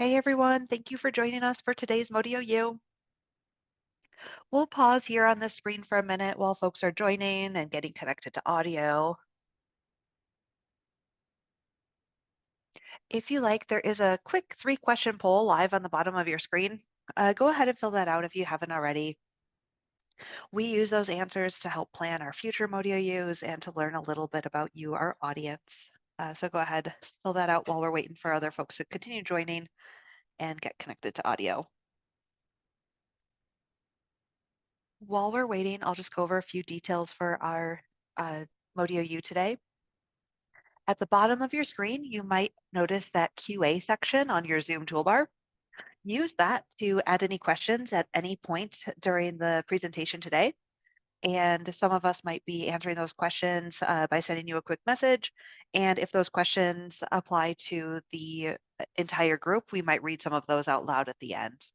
Hey everyone, thank you for joining us for today's Modio U. We'll pause here on the screen for a minute while folks are joining and getting connected to audio. If you like, there is a quick 3-question poll live on the bottom of your screen. Go ahead and fill that out if you haven't already. We use those answers to help plan our future Modio U's and to learn a little bit about you, our audience. So go ahead, fill that out while we're waiting for other folks to continue joining and get connected to audio. While we're waiting, I'll just go over a few details for our Modio U today. At the bottom of your screen, you might notice that QA section on your Zoom toolbar. Use that to add any questions at any point during the presentation today. And some of us might be answering those questions by sending you a quick message. And if those questions apply to the entire group, we might read some of those out loud at the end.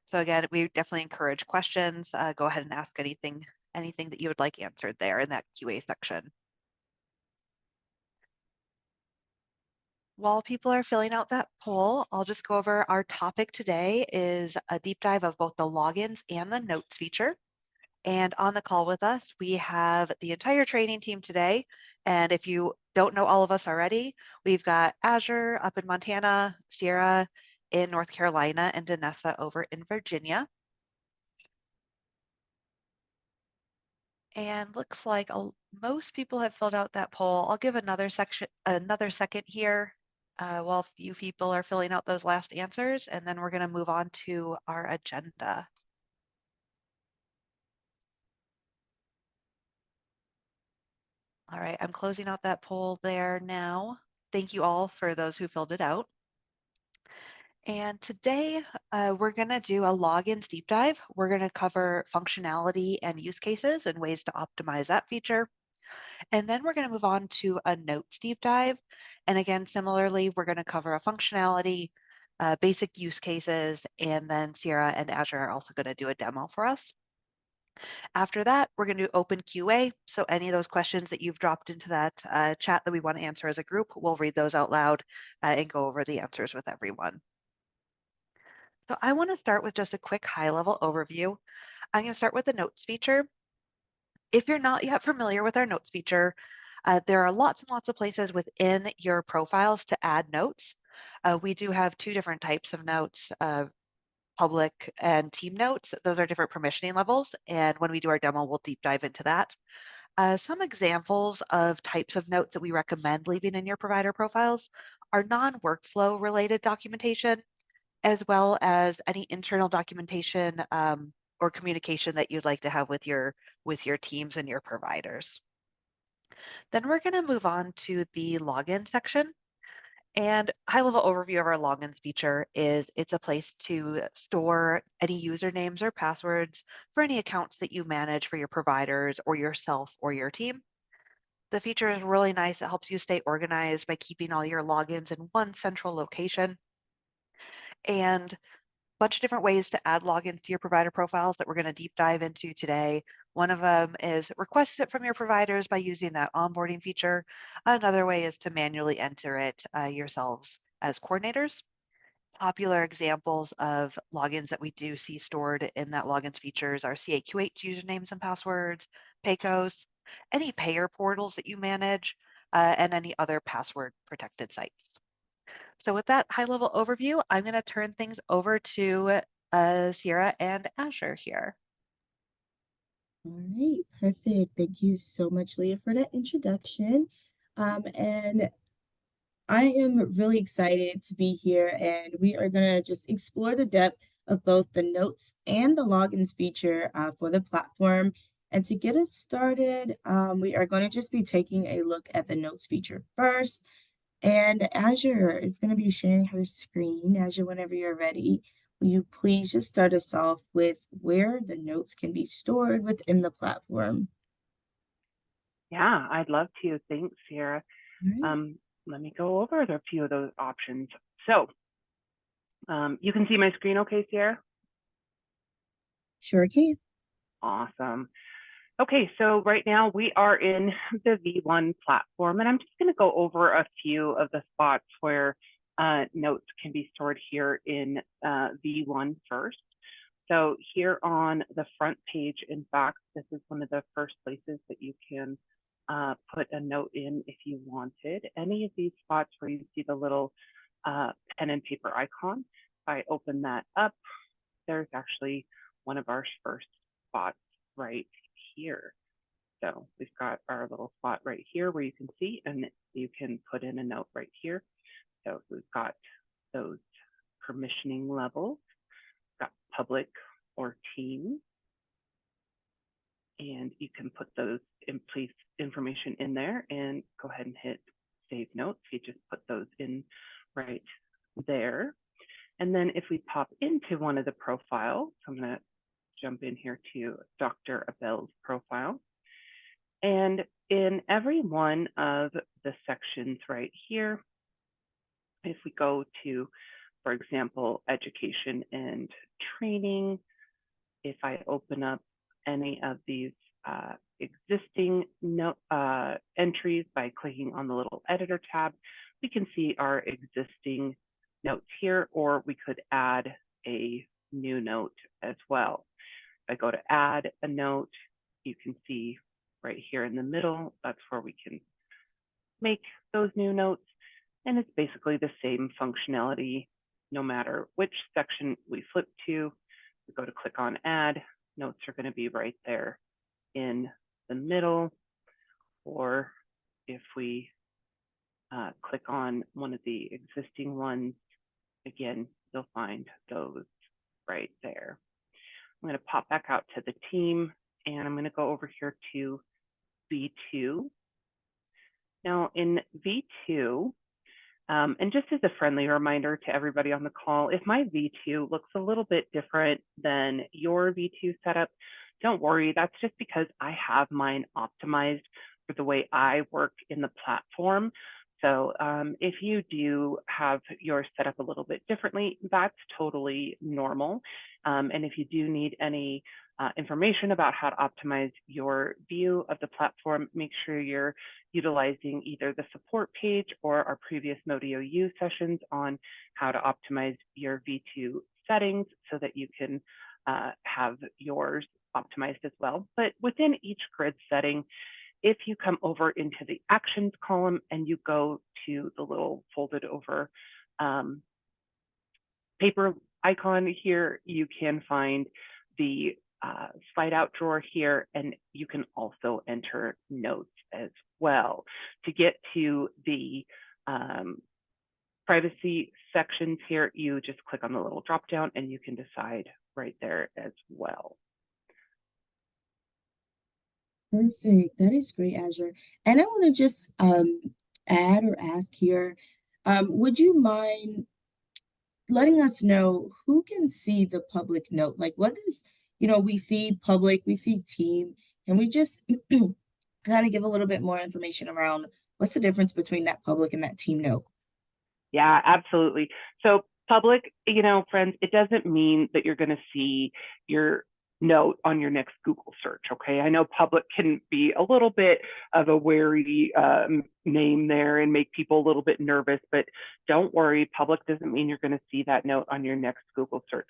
So again, we definitely encourage questions. Go ahead and ask anything that you would like answered there in that QA section. While people are filling out that poll, I'll just go over our topic today is a deep dive of both the logins and the notes feature. And on the call with us, we have the entire training team today. And if you don't know all of us already, we've got Azure up in Montana, Sierra in North Carolina, and Danessa over in Virginia. And looks like most people have filled out that poll. I'll give another second here while a few people are filling out those last answers, and then we're going to move on to our agenda. All right, I'm closing out that poll there now. Thank you all for those who filled it out. And today we're going to do a logins deep dive. We're going to cover functionality and use cases and ways to optimize that feature. And then we're going to move on to a notes deep dive. And again, similarly, we're going to cover a functionality, basic use cases, and then Sierra and Azure are also going to do a demo for us. After that, we're going to do open QA. So any of those questions that you've dropped into that chat that we want to answer as a group, we'll read those out loud and go over the answers with everyone. So I want to start with just a quick high-level overview. I'm going to start with the notes feature. If you're not yet familiar with our notes feature, there are lots and lots of places within your profiles to add notes. We do have 2 different types of notes, public and team notes. Those are different permissioning levels. And when we do our demo, we'll deep dive into that. Some examples of types of notes that we recommend leaving in your provider profiles are non-workflow related documentation, as well as any internal documentation or communication that you'd like to have with your teams and your providers. Then we're going to move on to the login section. And high-level overview of our logins feature is it's a place to store any usernames or passwords for any accounts that you manage for your providers or yourself or your team. The feature is really nice. It helps you stay organized by keeping all your logins in one central location. And bunch of different ways to add logins to your provider profiles that we're going to deep dive into today. One of them is request it from your providers by using that onboarding feature. Another way is to manually enter it yourselves as coordinators. Popular examples of logins that we do see stored in that logins features are CAQH usernames and passwords, Paycos, any payer portals that you manage, and any other password protected sites. So with that high-level overview, I'm going to turn things over to Sierra and Azure here. All right, perfect. Thank you so much, Leah, for that introduction. And I am really excited to be here, and we are going to just explore the depth of both the notes and the logins feature for the platform. And to get us started, we are going to just be taking a look at the notes feature first. And Azure is going to be sharing her screen. Azure, whenever you're ready, will you please just start us off with where the notes can be stored within the platform? Yeah, I'd love to. Thanks, Sierra. All right. Let me go over a few of those options. So you can see my screen okay, Sierra? Sure can. Awesome. Okay, so right now we are in the V1 platform, and I'm just going to go over a few of the spots where notes can be stored here in V1 first. So here on the front page, in fact, this is one of the first places that you can put a note in if you wanted. Any of these spots where you see the little pen and paper icon, if I open that up, there's actually one of our first spots right here. So we've got our little spot right here where you can see, and you can put in a note right here. So we've got those permissioning levels, got public or team, and you can put those in place information in there and go ahead and hit save notes. You just put those in right there. And then if we pop into one of the profiles, I'm going to jump in here to Dr. Abel's profile. And in every one of the sections right here, if we go to, for example, education and training, if I open up any of these existing note, entries by clicking on the little editor tab, we can see our existing notes here, or we could add a new note as well. If I go to add a note, you can see right here in the middle, that's where we can make those new notes. And it's basically the same functionality no matter which section we flip to. We go to click on add, notes are going to be right there in the middle. Or if we click on one of the existing ones, again, you'll find those right there. I'm going to pop back out to the team, and I'm going to go over here to V2. Now in V2, and just as a friendly reminder to everybody on the call, if my V2 looks a little bit different than your V2 setup, don't worry, that's just because I have mine optimized for the way I work in the platform. So if you do have yours set up a little bit differently, that's totally normal. And if you do need any information about how to optimize your view of the platform, make sure you're utilizing either the support page or our previous NodeOU sessions on how to optimize your V2 settings so that you can have yours optimized as well. But within each grid setting, if you come over into the actions column and you go to the little folded over paper icon here, you can find the slide out drawer here, and you can also enter notes as well. To get to the privacy sections here, you just click on the little drop down and you can decide right there as well. Perfect. That is great, Azure. And I want to just add or ask here, would you mind letting us know who can see the public note? Like what is, we see public, we see team, and we just kind of give a little bit more information around what's the difference between that public and that team note? Yeah, absolutely. So public, friends, it doesn't mean that you're going to see your note on your next Google search. Okay. I know public can be a little bit of a wary name there and make people a little bit nervous, but don't worry. Public doesn't mean you're going to see that note on your next Google search.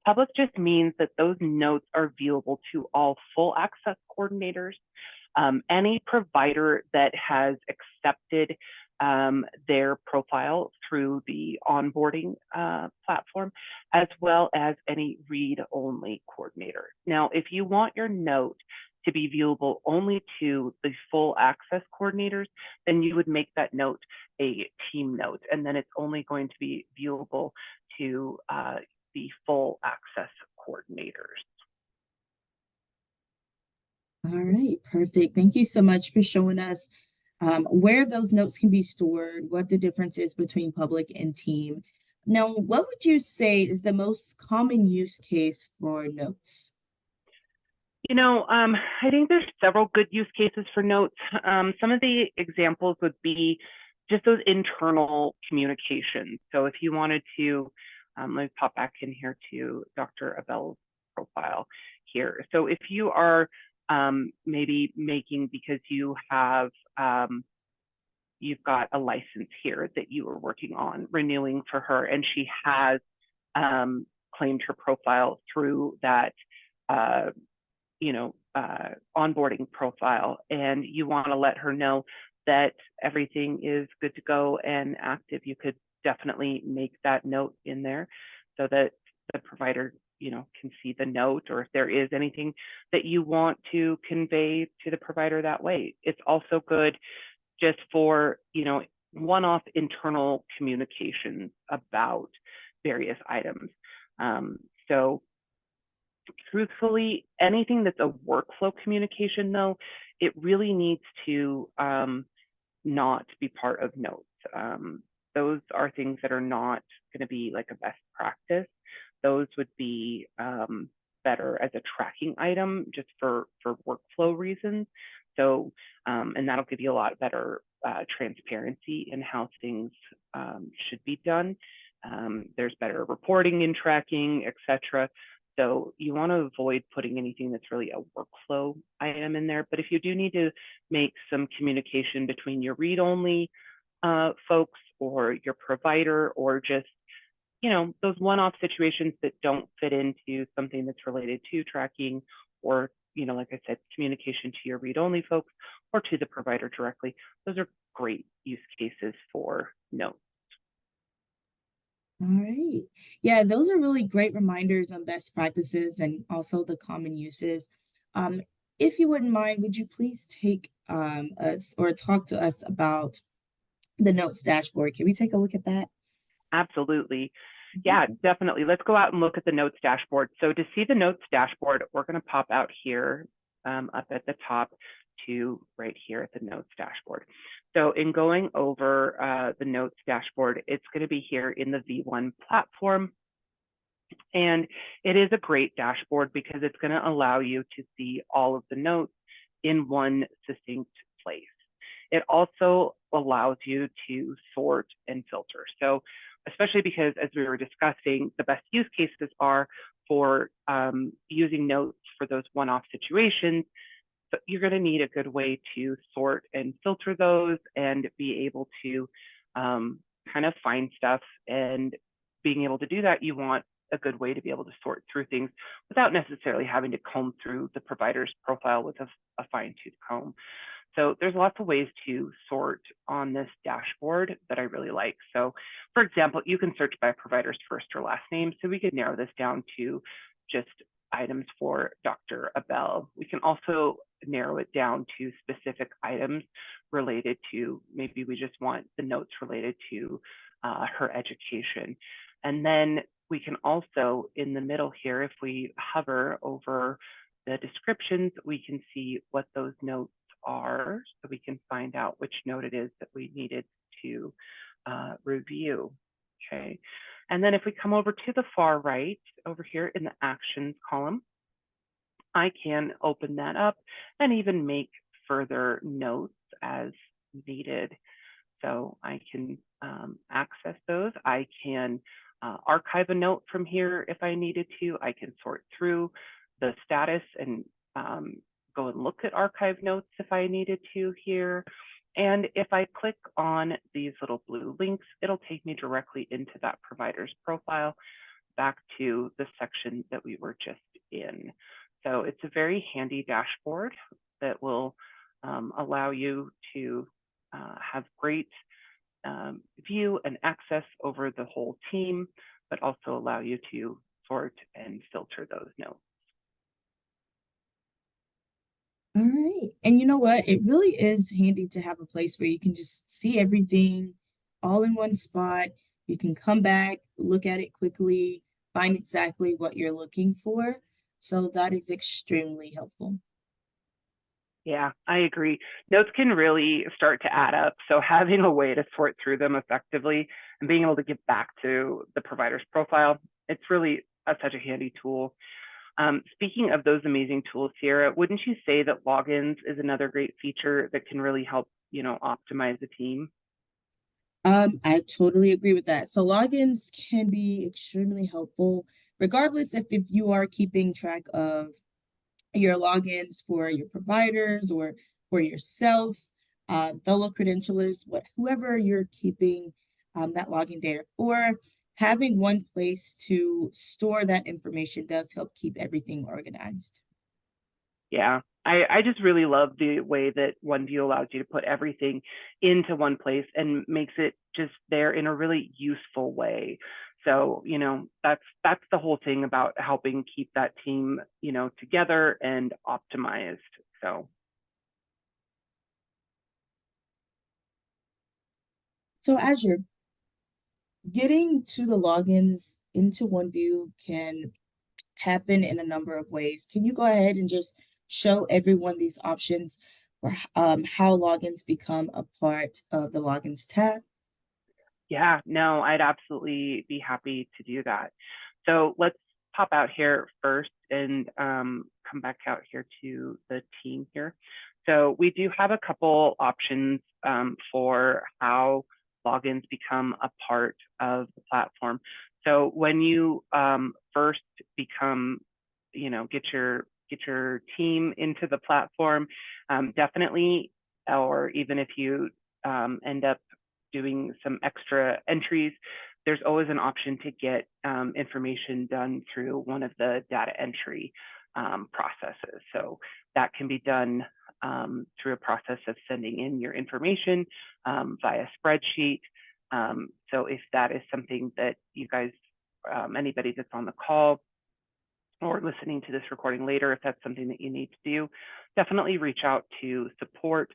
Public just means that those notes are viewable to all full access coordinators, any provider that has accepted their profile through the onboarding platform, as well as any read-only coordinator. Now, if you want your note to be viewable only to the full access coordinators, then you would make that note a team note, and then it's only going to be viewable to the full access coordinators. All right, perfect. Thank you so much for showing us where those notes can be stored, what the difference is between public and team. Now, what would you say is the most common use case for notes? I think there's several good use cases for notes. Some of the examples would be just those internal communications. So if you wanted to, let me pop back in here to Dr. Abel's profile here. So if you are maybe making, because you have you've got a license here that you are working on renewing for her, and she has claimed her profile through that onboarding profile, and you want to let her know that everything is good to go and active, you could definitely make that note in there so that the provider can see the note, or if there is anything that you want to convey to the provider that way. It's also good just for one-off internal communications about various items. So truthfully, anything that's a workflow communication, though, it really needs to not be part of notes. Those are things that are not going to be like a best practice. Those would be better as a tracking item just for workflow reasons. So, and that'll give you a lot better transparency in how things should be done. There's better reporting and tracking, etc. So you want to avoid putting anything that's really a workflow item in there. But if you do need to make some communication between your read-only folks or your provider, or just those one-off situations that don't fit into something that's related to tracking, or like I said, communication to your read-only folks or to the provider directly, those are great use cases for notes. All right. Yeah, those are really great reminders on best practices and also the common uses. Um, if you wouldn't mind, would you please take us or talk to us about the notes dashboard? Can we take a look at that? Absolutely. Yeah, definitely. Let's go out and look at the notes dashboard. So to see the notes dashboard, we're going to pop out here up at the top to right here at the notes dashboard. So in going over the notes dashboard, it's going to be here in the V1 platform. And it is a great dashboard because it's going to allow you to see all of the notes in one succinct place. It also allows you to sort and filter. So especially because, as we were discussing, the best use cases are for using notes for those one-off situations. But you're going to need a good way to sort and filter those and be able to kind of find stuff. And being able to do that, you want a good way to be able to sort through things without necessarily having to comb through the provider's profile with a fine-tooth comb. So there's lots of ways to sort on this dashboard that I really like. So for example, you can search by a provider's first or last name. So we could narrow this down to just items for Dr. Abel. We can also narrow it down to specific items related to, maybe we just want the notes related to her education. And then we can also, in the middle here, if we hover over the descriptions, we can see what those notes are, so we can find out which note it is that we needed to review. Okay, and then if we come over to the far right, over here in the actions column, I can open that up and even make further notes as needed. So I can access those. I can archive a note from here if I needed to. I can sort through the status and go and look at archive notes if I needed to here. And if I click on these little blue links, it'll take me directly into that provider's profile back to the section that we were just in. So it's a very handy dashboard that will allow you to have great view and access over the whole team, but also allow you to sort and filter those notes. All right. And you know what? It really is handy to have a place where you can just see everything all in one spot. You can come back, look at it quickly, find exactly what you're looking for. So that is extremely helpful. Yeah, I agree. Notes can really start to add up. So having a way to sort through them effectively and being able to get back to the provider's profile, it's really such a handy tool. Speaking of those amazing tools, Sierra, wouldn't you say that logins is another great feature that can really help, optimize the team? I totally agree with that. So logins can be extremely helpful, regardless if you are keeping track of your logins for your providers or for yourself. fellow credentialers, whoever you're keeping that login data for, having one place to store that information does help keep everything organized. Yeah, I just really love the way that OneView allows you to put everything into one place and makes it just there in a really useful way. So, you know, that's the whole thing about helping keep that team, you know, together and optimized. So So Azure, getting to the logins into OneView can happen in a number of ways. Can you go ahead and just show everyone these options for how logins become a part of the logins tab? yeah, no, I'd absolutely be happy to do that. So let's pop out here first and come back out here to the team here. So we do have a couple options for how logins become a part of the platform. So when you first become, you know, get your team into the platform, definitely, or even if you end up doing some extra entries, there's always an option to get information done through one of the data entry processes. So that can be done through a process of sending in your information via spreadsheet. So if that is something that you guys, anybody that's on the call or listening to this recording later, if that's something that you need to do, definitely reach out to support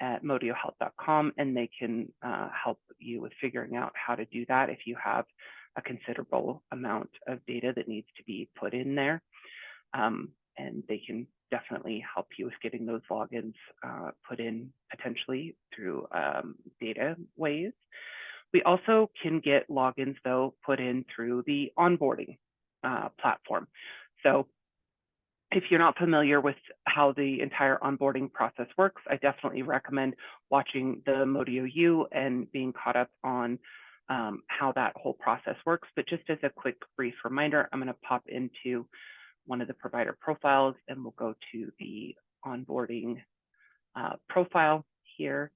at modiohealth.com, and they can help you with figuring out how to do that if you have a considerable amount of data that needs to be put in there. And they can definitely help you with getting those logins put in potentially through data ways. We also can get logins, though, put in through the onboarding platform. So if you're not familiar with how the entire onboarding process works, I definitely recommend watching the Modio U and being caught up on how that whole process works. But just as a quick brief reminder, I'm going to pop into one of the provider profiles and we'll go to the onboarding profile here.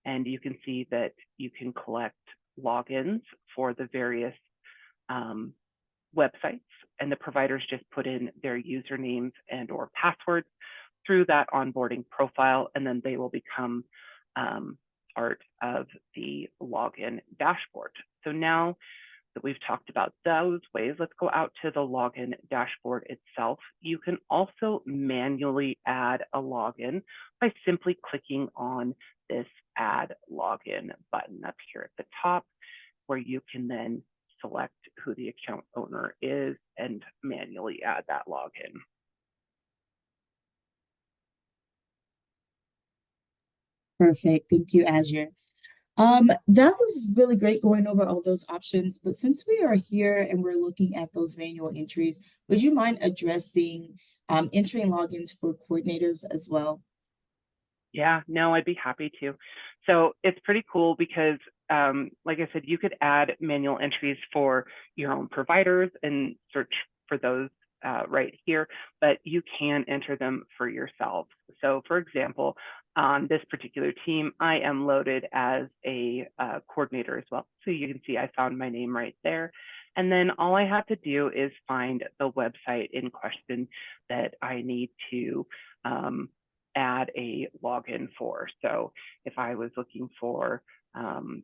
And you can see that you can collect logins for the various websites, and the providers just put in their usernames and or passwords through that onboarding profile, and then they will become part of the login dashboard. So now that we've talked about those ways, let's go out to the login dashboard itself. You can also manually add a login by simply clicking on this add login button up here at the top, where you can then select who the account owner is and manually add that login. Perfect. Thank you, Azure. That was really great going over all those options, but since we are here and we're looking at those manual entries, would you mind addressing entering logins for coordinators as well? Yeah, no, I'd be happy to. So it's pretty cool because, like I said, you could add manual entries for your own providers and search for those right here, but you can enter them for yourself. So for example, on this particular team, I am loaded as a coordinator as well. So you can see I found my name right there. And then all I have to do is find the website in question that I need to add a login for. So if I was looking for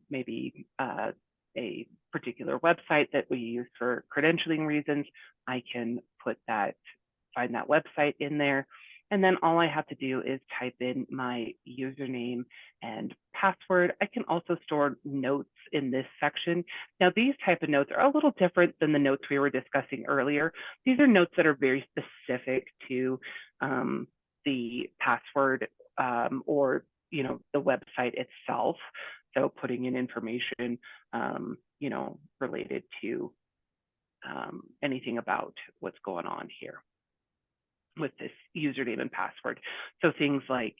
maybe a particular website that we use for credentialing reasons, I can find that website in there. And then all I have to do is type in my username and password. I can also store notes in this section. Now, these type of notes are a little different than the notes we were discussing earlier. These are notes that are very specific to the password or the website itself. So putting in information related to anything about what's going on here with this username and password. So things like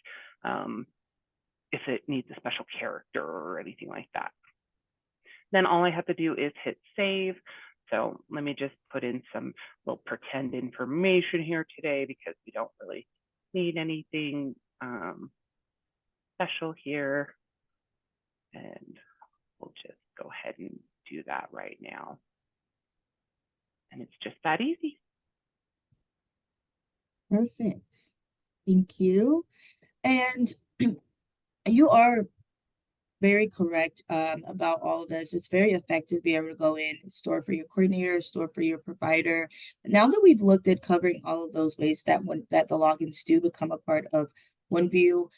if it needs a special character or anything like that. Then all I have to do is hit save. So let me just put in some little pretend information here today because we don't really need anything special here, and we'll just go ahead and do that right now. And it's just that easy. Perfect. Thank you. And you are very correct about all of this. It's very effective to be able to go in, store for your coordinator, store for your provider. Now that we've looked at covering all of those ways that the logins do become a part of OneView,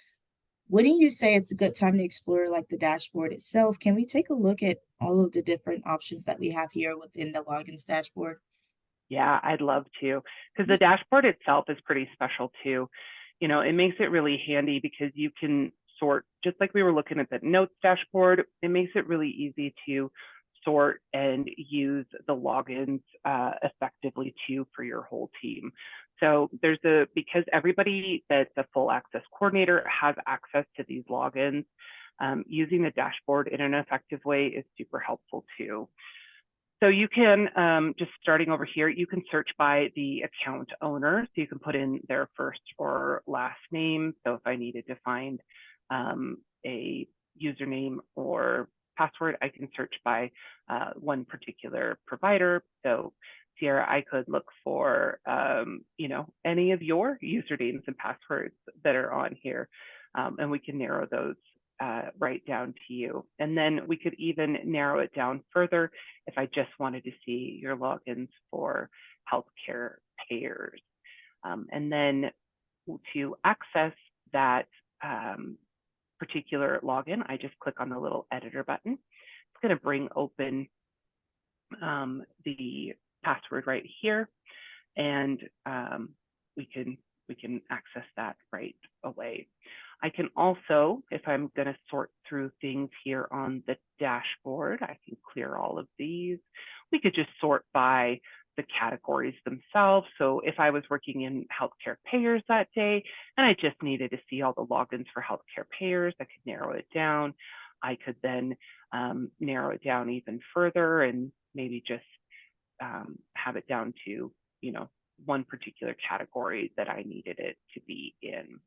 wouldn't you say it's a good time to explore like the dashboard itself? Can we take a look at all of the different options that we have here within the logins dashboard? Yeah, I'd love to, because the dashboard itself is pretty special too. You know, it makes it really handy because you can sort, just like we were looking at the notes dashboard, it makes it really easy to sort and use the logins effectively too for your whole team. So because everybody that's a full access coordinator has access to these logins, using the dashboard in an effective way is super helpful too. So you can, just starting over here, you can search by the account owner. So you can put in their first or last name. So if I needed to find a username or password, I can search by one particular provider. So Sierra, I could look for, you know, any of your usernames and passwords that are on here, and we can narrow those right down to you. And then we could even narrow it down further if I just wanted to see your logins for healthcare payers. And then to access that particular login, I just click on the little editor button. It's going to bring open the password right here, and we can access that right away. I can also, if I'm going to sort through things here on the dashboard, I can clear all of these. We could just sort by the categories themselves. So if I was working in healthcare payers that day, and I just needed to see all the logins for healthcare payers, I could narrow it down. I could then narrow it down even further and maybe just have it down to, you know, one particular category that I needed it to be in.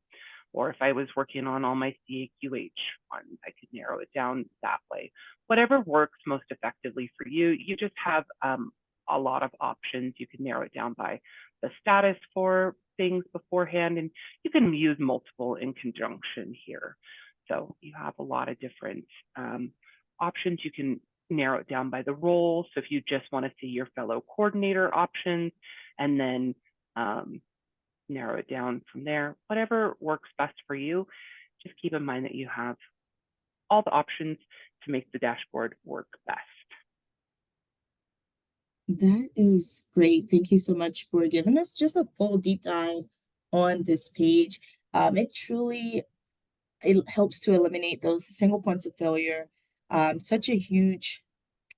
Or if I was working on all my CAQH ones, I could narrow it down that way. Whatever works most effectively for you, you just have a lot of options. You can narrow it down by the status for things beforehand, and you can use multiple in conjunction here. So you have a lot of different options. You can narrow it down by the role. So if you just want to see your fellow coordinator options, and then narrow it down from there. Whatever works best for you, just keep in mind that you have all the options to make the dashboard work best. That is great. Thank you so much for giving us just a full deep dive on this page. It helps to eliminate those single points of failure. Such a huge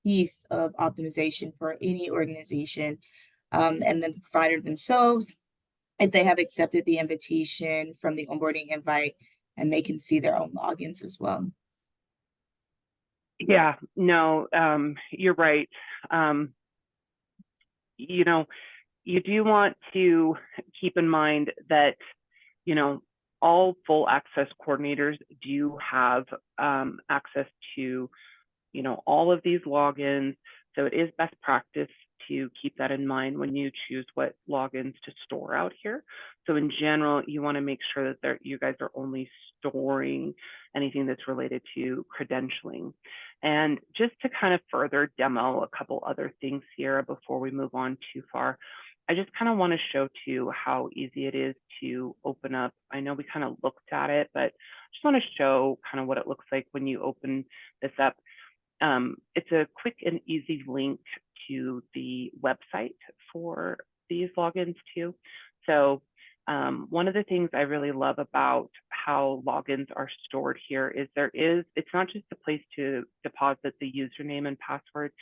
piece of optimization for any organization. And then the provider themselves, if they have accepted the invitation from the onboarding invite, and they can see their own logins as well. Yeah, no, you're right. You know, you do want to keep in mind that, you know, all full access coordinators do have access to, you know, all of these logins. So it is best practice to keep that in mind when you choose what logins to store out here. So in general, you want to make sure that you guys are only storing anything that's related to credentialing. And just to kind of further demo a couple other things here before we move on too far, I just kind of want to show too how easy it is to open up. I know we kind of looked at it, but I just want to show kind of what it looks like when you open this up. It's a quick and easy link to the website for these logins too. So one of the things I really love about how logins are stored here is it's not just a place to deposit the username and password,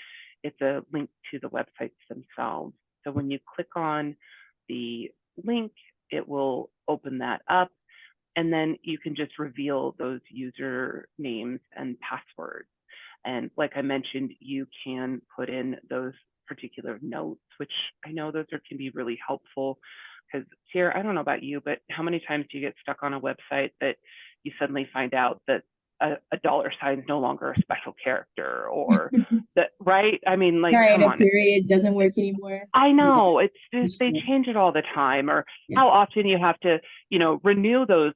it's a link to the websites themselves. So when you click on the link, it will open that up, and then you can just reveal those usernames and passwords. And like I mentioned, you can put in those particular notes, which I know those can be really helpful. Because Sierra, I don't know about you, but how many times do you get stuck on a website that you suddenly find out that a dollar sign is no longer a special character, or that, right? I mean, like, Right, come a on. period doesn't work anymore. I Yeah. know, it's just, they change it all the time, or Yeah. how often you have to, renew those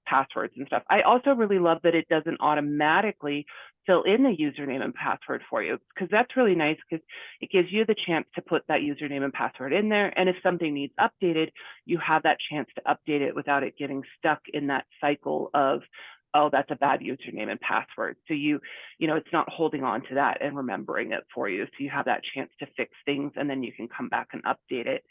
passwords and stuff. I also really love that it doesn't automatically fill in the username and password for you, because that's really nice, because it gives you the chance to put that username and password in there. And if something needs updated, you have that chance to update it without it getting stuck in that cycle of, oh, that's a bad username and password. So it's not holding on to that and remembering it for you. So you have that chance to fix things, and then you can come back and update it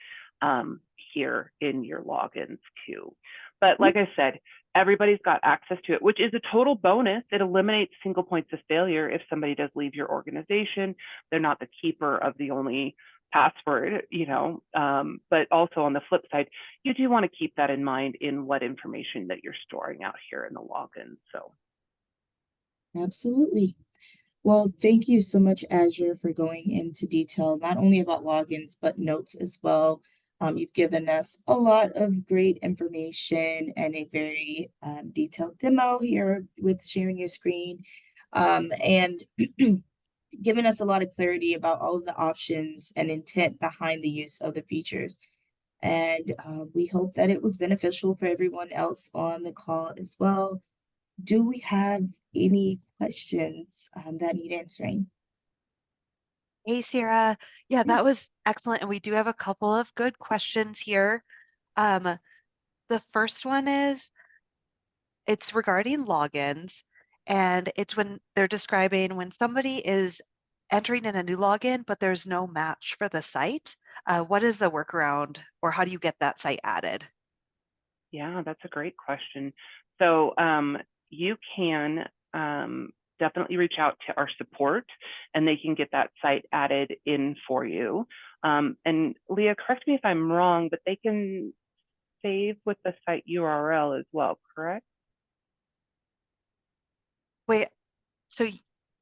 here in your logins too. But like I said, everybody's got access to it, which is a total bonus. It eliminates single points of failure. If somebody does leave your organization, they're not the keeper of the only password, but also on the flip side, you do want to keep that in mind in what information that you're storing out here in the login. So Absolutely. Well, thank you so much, Azure, for going into detail, not only about logins, but notes as well. You've given us a lot of great information and a very detailed demo here with sharing your screen, and given us a lot of clarity about all of the options and intent behind the use of the features. And we hope that it was beneficial for everyone else on the call as well. Do we have any questions that need answering? Hey, Sarah. Yeah, Yeah. that was excellent. And we do have a couple of good questions here. Um, the first one is, it's regarding logins, and it's when they're describing when somebody is entering in a new login, but there's no match for the site. What is the workaround, or how do you get that site added? yeah, that's a great question. So you can definitely reach out to our support, and they can get that site added in for you. And Leah, correct me if I'm wrong, but they can save with the site URL as well, correct? Wait, so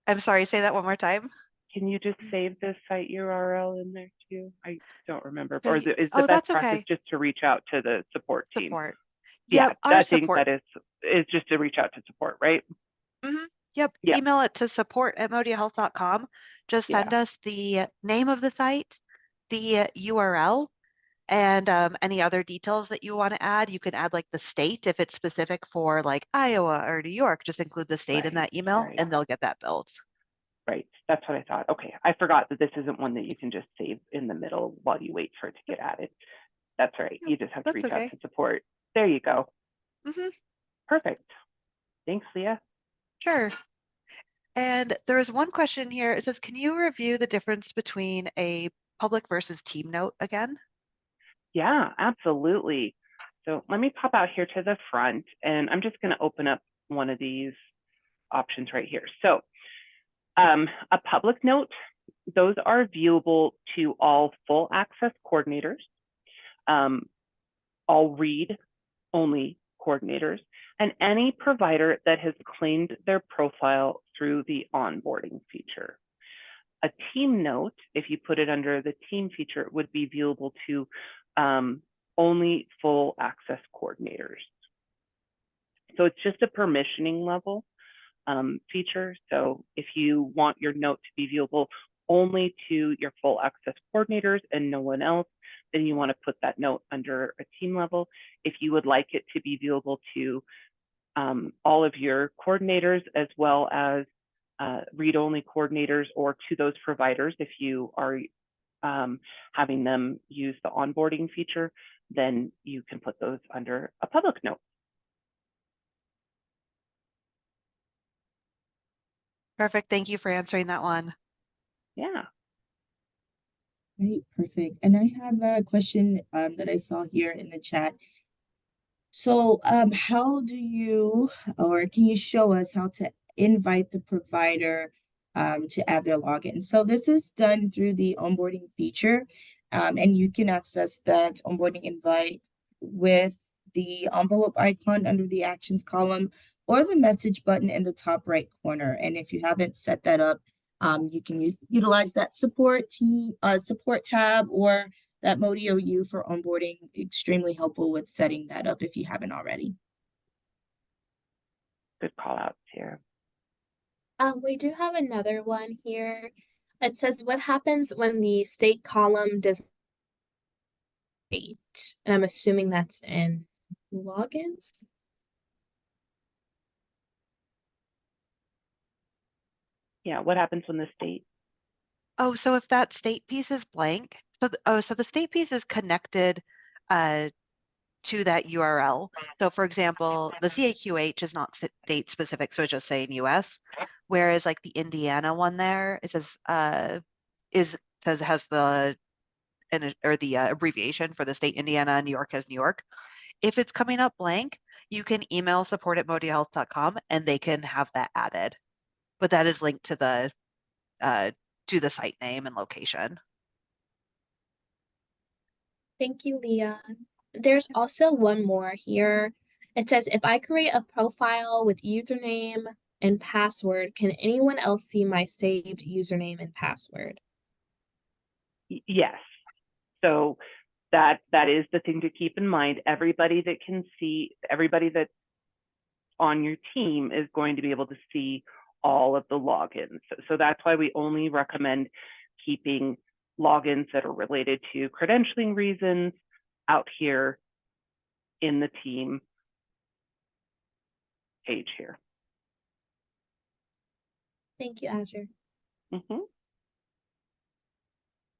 I'm sorry, say that one more time. Can you just save the site URL in there too? I don't remember. So Or is the oh, best that's practice okay. just to reach out to the support team? Support. Yeah, Yep, our I think support. that is just to reach out to support, right? Yep, Yeah, email it to support@modiahealth.com. Just yeah, send us the name of the site, the URL, and any other details that you want to add. You can add like the state if it's specific for like Iowa or New York. Just include the state in right, that email, right, and they'll get that built. right. That's what I thought. Okay, I forgot that this isn't one that you can just save in the middle while you wait for it to Yep, get added. That's right. yep, You just have to that's reach out okay. to support. There you go. hmm Perfect. Thanks, Leah. Sure. And there is one question here. It says, can you review the difference between a public versus team note again? Yeah, absolutely. So let me pop out here to the front, and I'm just going to open up one of these options right here. So a public note, those are viewable to all full access coordinators, all read-only coordinators, and any provider that has claimed their profile through the onboarding feature. A team note, if you put it under the team feature, would be viewable to only full access coordinators. So it's just a permissioning level feature. So if you want your note to be viewable only to your full access coordinators and no one else, then you want to put that note under a team level. If you would like it to be viewable to all of your coordinators, as well as read-only coordinators, or to those providers, if you are having them use the onboarding feature, then you can put those under a public note. Perfect. Thank you for answering that one. Yeah. Right, perfect. And I have a question that I saw here in the chat. So, how do you, or can you show us how to invite the provider to add their login? So this is done through the onboarding feature, and you can access that onboarding invite with the envelope icon under the actions column or the message button in the top right corner. And if you haven't set that up, you can utilize that support tab, or that ModiOU for onboarding. Extremely helpful with setting that up if you haven't already. good call outs here. We do have another one here. It says, what happens when the state column does state? And I'm assuming that's in logins. Yeah, what happens when the state? Oh, so if that state piece is blank, so the state piece is connected to that URL. So for example, the CAQH is not state specific, so it's just saying US, whereas like the Indiana one there, it says has the abbreviation for the state Indiana, New York has New York. If it's coming up blank, you can email support@modiohealth.com and they can have that added. But that is linked to the site name and location. Thank you, Leah. There's also one more here. It says, if I create a profile with username and password, can anyone else see my saved username and password? Yes. So that is the thing to keep in mind. Everybody that can see, everybody that's on your team is going to be able to see all of the logins. So that's why we only recommend keeping logins that are related to credentialing reasons out here in the team page here. Thank you, Azure.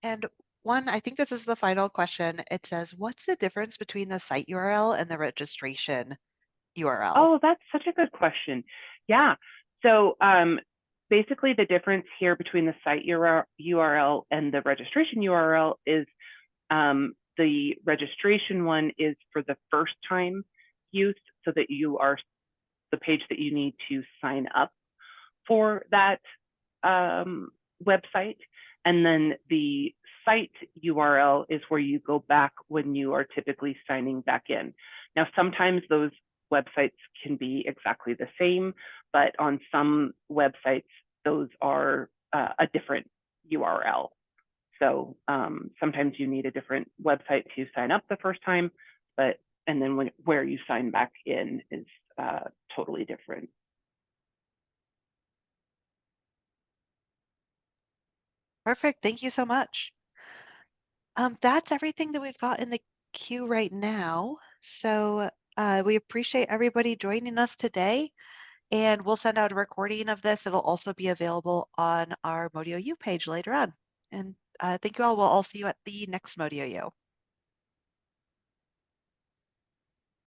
And one, I think this is the final question. It says, what's the difference between the site URL and the registration URL? Oh, that's such a good question. Yeah. So basically the difference here between the site URL and the registration URL is the registration one is for the first time use, so that you are the page that you need to sign up for that website. And then the site URL is where you go back when you are typically signing back in. Now, sometimes those websites can be exactly the same, but on some websites, those are a different URL. So sometimes you need a different website to sign up the first time, and then where you sign back in is totally different. Perfect. Thank you so much. That's everything that we've got in the queue right now. So we appreciate everybody joining us today, and we'll send out a recording of this. It'll also be available on our Modio U page later on. And thank you all. We'll all see you at the next Modio U.